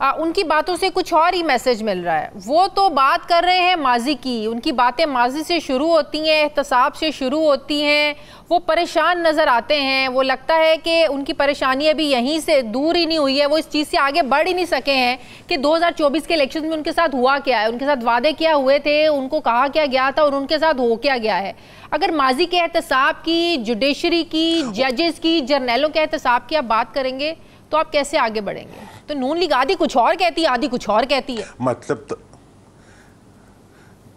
ان کی باتوں سے کچھ اور ہی میسج مل رہا ہے. وہ تو بات کر رہے ہیں ماضی کی, ان کی باتیں ماضی سے شروع ہوتی ہیں, احتساب سے شروع ہوتی ہیں, وہ پریشان نظر آتے ہیں, وہ لگتا ہے کہ ان کی پریشانی ابھی یہیں سے دور ہی نہیں ہوئی ہے, وہ اس چیز سے آگے بڑھ ہی نہیں سکے ہیں کہ 2024 کے الیکشن میں ان کے ساتھ ہوا کیا ہے, ان کے ساتھ وعدے کیا ہوئے تھے, ان کو کہا کیا گیا تھا اور ان کے ساتھ ہو کیا گیا ہے. اگر ماضی کے احتساب کی, جوڈیشری کی, ججز کی, جرنیلوں کے احتساب کی آپ بات کریں گے تو آپ کیسے آگے بڑھیں گے؟ تو نون لیگ آدھی کچھ اور کہتی ہے, آدھی کچھ اور کہتی ہے. مطلب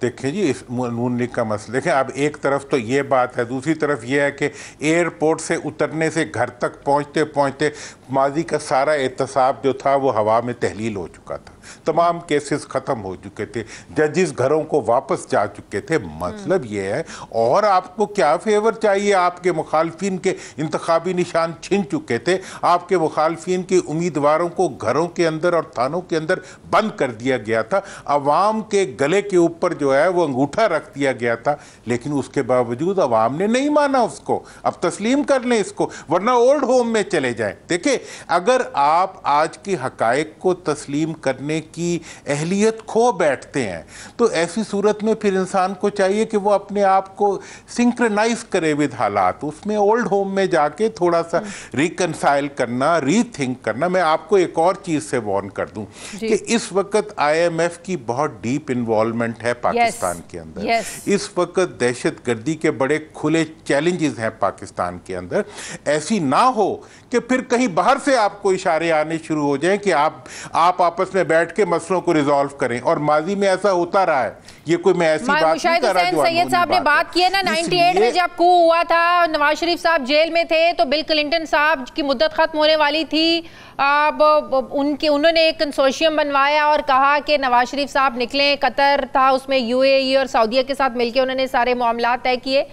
دیکھیں جی, اس نون لیگ کا مسئلہ دیکھیں, اب ایک طرف تو یہ بات ہے, دوسری طرف یہ ہے کہ ایئرپورٹ سے اترنے سے گھر تک پہنچتے پہنچتے ماضی کا سارا احتساب جو تھا وہ ہوا میں تحلیل ہو چکا تھا, تمام کیسز ختم ہو چکے تھے, ججز گھروں کو واپس جا چکے تھے. مطلب یہ ہے, اور آپ کو کیا فیور چاہیے؟ آپ کے مخالفین کے انتخابی نشان چھن چکے تھے, آپ کے مخالفین کے امیدواروں کو گھروں کے اندر اور تھانوں کے اندر بند کر دیا گیا تھا, عوام کے گلے کے اوپر جو ہے وہ انگوٹھا رکھ دیا گیا تھا, لیکن اس کے باوجود عوام نے نہیں مانا اس کو. اب تسلیم کر لیں اس کو, ورنہ اولڈ ہوم میں چلے جائیں. دیکھیں, اگر آپ آج کی حقائق کو تسلیم کرنے کی اہلیت کھو بیٹھتے ہیں تو ایسی صورت میں پھر انسان کو چاہیے کہ وہ اپنے آپ کو سنکرنائز کرے ود حالات. اس میں اولڈ ہوم میں جا کے تھوڑا سا ریکنسائل کرنا, ری تھنک کرنا. میں آپ کو ایک اور چیز سے وارن کر دوں کہ اس وقت آئی ایم ایف کی بہت ڈیپ انوالومنٹ ہے پاکستان کے اندر. اس وقت دہشت گردی کے بڑے کھلے چیلنجز ہیں پاکستان کے اندر. ایسی نہ ہو کہ پھر کہیں باہر سے آپ کو اشارے آنے شروع ہو جائیں کہ آپ آپس میں بیٹھ کے مسئلوں کو ریزالو کریں, اور ماضی میں ایسا ہوتا رہا ہے. یہ کوئی میں ایسی بات نہیں کر رہا جو سید صاحب نے بات کی ہے نا 98 میں جب کو ہوا تھا, نواز شریف صاحب جیل میں تھے تو بل کلنٹن صاحب کی مدت ختم ہونے والی تھی, اب انہوں نے ایک کنسورشیم بنوایا اور کہا کہ نواز شریف صاحب نکلیں. قطر تھا, اس میں UAE اور سعودیہ کے ساتھ مل کے انہوں نے سارے معاملات طے کیے.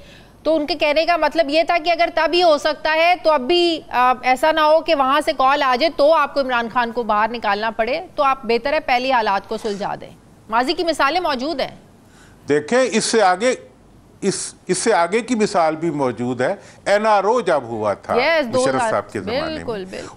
تو ان کے کہنے کا مطلب یہ تھا کہ اگر تب ہی ہو سکتا ہے تو اب بھی ایسا نہ ہو کہ وہاں سے کال آ جائے تو آپ کو عمران خان کو باہر نکالنا پڑے, تو آپ بہتر ہے پہلی حالات کو سلجھا دیں. ماضی کی مثالیں موجود ہیں. دیکھیں, اس سے آگے کی مثال بھی موجود ہے. NRO جب ہوا تھا مشرف صاحب کے زمانے میں,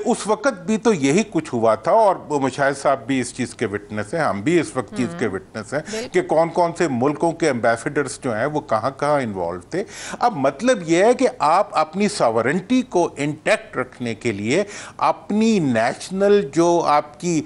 اس وقت بھی تو یہی کچھ ہوا تھا, اور مشاہد صاحب بھی اس چیز کے وٹنس ہیں, ہم بھی اس وقت چیز کے وٹنس ہیں کہ کون کون سے ملکوں کے ایمبیسیڈرز جو ہیں وہ کہاں کہاں انوالو تھے. اب مطلب یہ ہے کہ آپ اپنی ساورنٹی کو انٹیکٹ رکھنے کے لیے, اپنی نیشنل جو آپ کی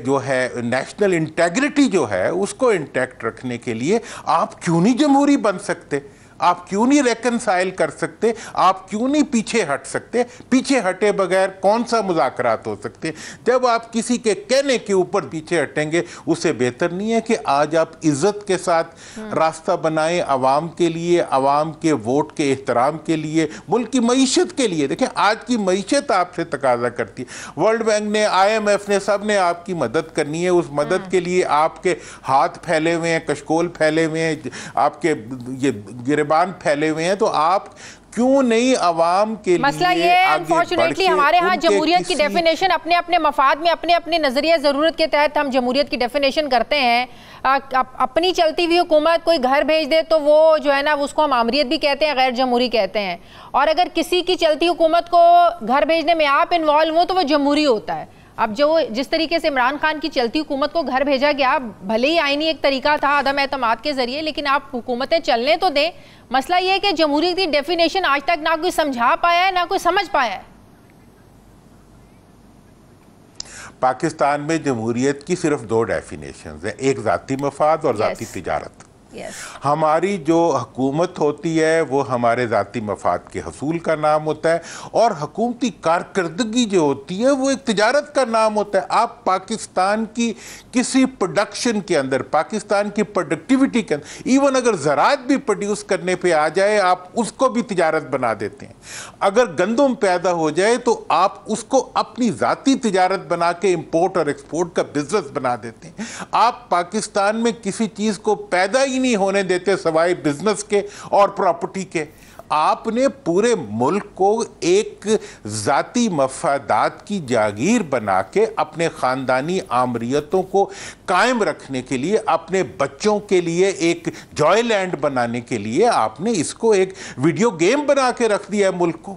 جو ہے نیشنل انٹیگریٹی جو ہے اس کو انٹیکٹ رکھنے کے لیے آپ کیوں نہیں جمہوری بن سکتے؟ آپ کیوں نہیں ریکنسائل کر سکتے؟ آپ کیوں نہیں پیچھے ہٹ سکتے؟ پیچھے ہٹے بغیر کون سا مذاکرات ہو سکتے؟ جب آپ کسی کے کہنے کے اوپر پیچھے ہٹیں گے, اس سے بہتر نہیں ہے کہ آج آپ عزت کے ساتھ راستہ بنائیں عوام کے لیے, عوام کے ووٹ کے احترام کے لیے, ملک کی معیشت کے لیے. دیکھیں, آج کی معیشت آپ سے تقاضا کرتی ہے. ورلڈ بینک نے, IMF نے, سب نے آپ کی مدد کرنی ہے. اس مدد کے لیے آپ کے ہاتھ پھیلے ہوئے ہیں, کشکول پھیلے ہوئے ہیں, آپ کے یہ گربان پھیلے ہوئے ہیں. تو آپ کیوں نہیں عوام کے لیے مسئلہ یہ ہے انفارچونیٹلی ہمارے ہاں جمہوریت کی ڈیفینیشن اپنے اپنے مفاد میں, اپنے اپنے نظریہ ضرورت کے تحت ہم جمہوریت کی ڈیفینیشن کرتے ہیں. اپنی چلتی ہوئی حکومت کوئی گھر بھیج دے تو وہ جو ہے نا اس کو ہم آمریت بھی کہتے ہیں, غیر جمہوری کہتے ہیں. اور اگر کسی کی چلتی حکومت کو گھر بھیجنے میں آپ انوالو ہو تو وہ جمہوری ہوتا ہے. اب جو جس طریقے سے عمران خان کی چلتی حکومت کو گھر بھیجا گیا, بھلے ہی آئینی ایک طریقہ تھا عدم اعتماد کے ذریعے, لیکن آپ حکومتیں چلنے تو دیں. مسئلہ یہ ہے کہ جمہوریت کی ڈیفینیشن آج تک نہ کوئی سمجھا پایا ہے نہ کوئی سمجھ پایا ہے. پاکستان میں جمہوریت کی صرف 2 ڈیفینیشنز ہیں, ایک ذاتی مفاد اور ذاتی تجارت. ہماری جو حکومت ہوتی ہے وہ ہمارے ذاتی مفاد کے حصول کا نام ہوتا ہے, اور حکومتی کارکردگی جو ہوتی ہے وہ ایک تجارت کا نام ہوتا ہے. آپ پاکستان کی کسی پروڈکشن کے اندر, پاکستان کی پروڈکٹیوٹی کے اندر, ایون اگر زراعت بھی پروڈیوس کرنے پہ آ جائے آپ اس کو بھی تجارت بنا دیتے ہیں. اگر گندم پیدا ہو جائے تو آپ اس کو اپنی ذاتی تجارت بنا کے امپورٹ اور ایکسپورٹ کا بزنس بنا دیتے ہیں. آپ پاکستان میں کسی چیز کو پیدا ہی نہیں ہونے دیتے سوائے بزنس کے اور پراپرٹی کے. آپ نے پورے ملک کو ایک ذاتی مفادات کی جاگیر بنا کے اپنے خاندانی آمریتوں کو قائم رکھنے کے لیے, اپنے بچوں کے لیے ایک جوائے لینڈ بنانے کے لیے آپ نے اس کو ایک ویڈیو گیم بنا کے رکھ دیا ہے ملک کو.